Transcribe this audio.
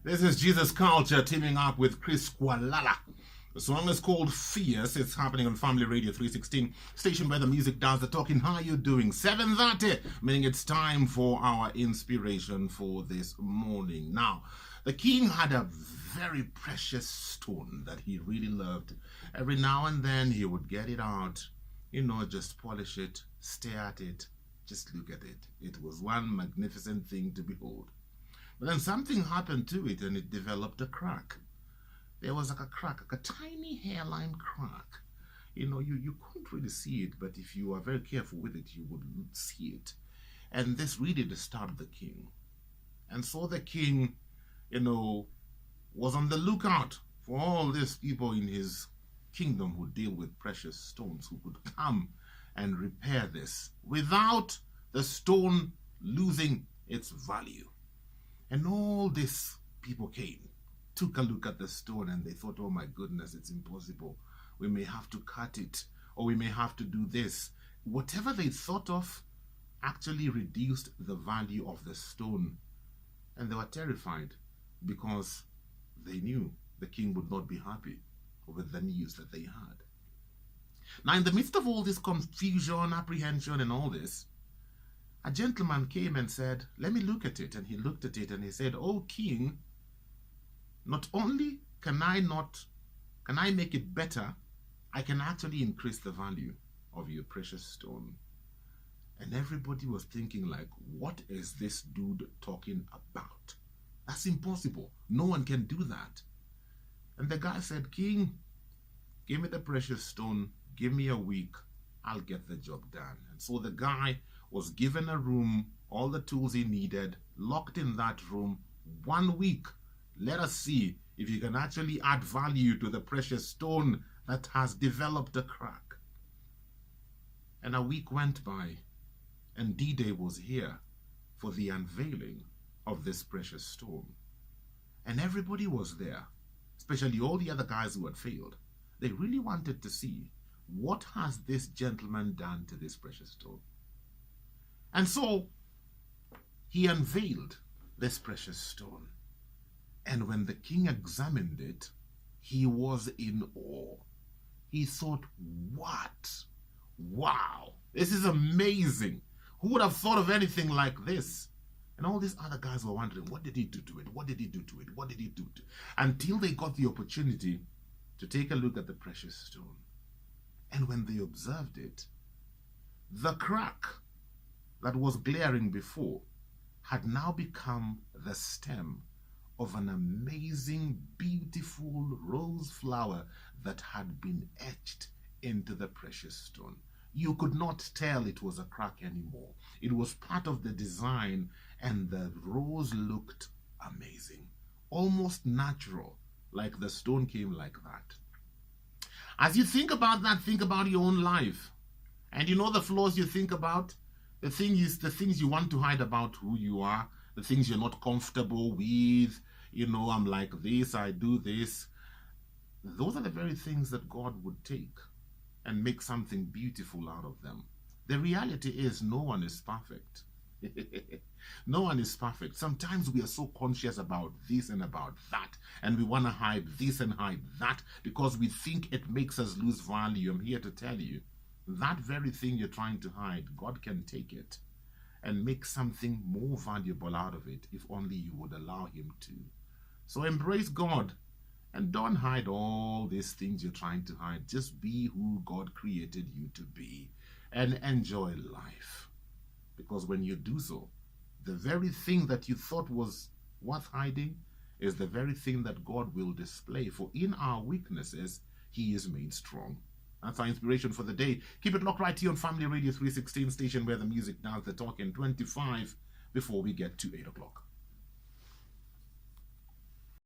This is Jesus Culture teaming up with Chris Kualala. The song is called Fierce. It's happening on Family Radio 316, station where the music does the talking. How are you doing? 7:30, meaning it's time for our inspiration for this morning. Now, the king had a very precious stone that he really loved. Every now and then he would get it out, just polish it, stare at it, just look at it. It was one magnificent thing to behold. But then something happened to it and it developed a crack. There was like a crack, like a tiny hairline crack. You couldn't really see it, but if you are very careful with it, you would see it. And this really disturbed the king. And so the king, was on the lookout for all these people in his kingdom who deal with precious stones, who could come and repair this without the stone losing its value. And all these people came, took a look at the stone, and they thought, oh my goodness, it's impossible. We may have to cut it, or we may have to do this. Whatever they thought of actually reduced the value of the stone. And they were terrified because they knew the king would not be happy with the news that they had. Now, in the midst of all this confusion, apprehension, and all this, a gentleman came and said, let me look at it. And he looked at it and he said, oh king, not only can I make it better, I can actually increase the value of your precious stone. And everybody was thinking like, what is this dude talking about? That's impossible. No one can do that. And the guy said, king, give me the precious stone. Give me a week. I'll get the job done. And so the guy was given a room, all the tools he needed, locked in that room. 1 week. Let us see if you can actually add value to the precious stone that has developed a crack. And a week went by, and D-Day was here for the unveiling of this precious stone. And everybody was there, especially all the other guys who had failed. They really wanted to see, what has this gentleman done to this precious stone? And so he unveiled this precious stone. And when the king examined it, he was in awe. He thought, what? Wow, this is amazing. Who would have thought of anything like this? And all these other guys were wondering, what did he do to it? What did he do to it? What did he do to it? Until they got the opportunity to take a look at the precious stone. And when they observed it, the crack that was glaring before had now become the stem of an amazing, beautiful rose flower that had been etched into the precious stone. You could not tell it was a crack anymore. It was part of the design, and the rose looked amazing, almost natural, like the stone came like that. As you think about that, think about your own life. And the flaws you think about, the things you want to hide about who you are, the things you're not comfortable with, I'm like this, I do this. Those are the very things that God would take and make something beautiful out of them. The reality is no one is perfect. No one is perfect. Sometimes we are so conscious about this and about that, and we want to hide this and hide that because we think it makes us lose value. I'm here to tell you, that very thing you're trying to hide, God can take it and make something more valuable out of it if only you would allow him to. So embrace God and don't hide all these things you're trying to hide. Just be who God created you to be and enjoy life. Because when you do so, the very thing that you thought was worth hiding is the very thing that God will display. For in our weaknesses, he is made strong. That's our inspiration for the day. Keep it locked right here on Family Radio 316, station where the music does the talking. 25 before we get to 8 o'clock.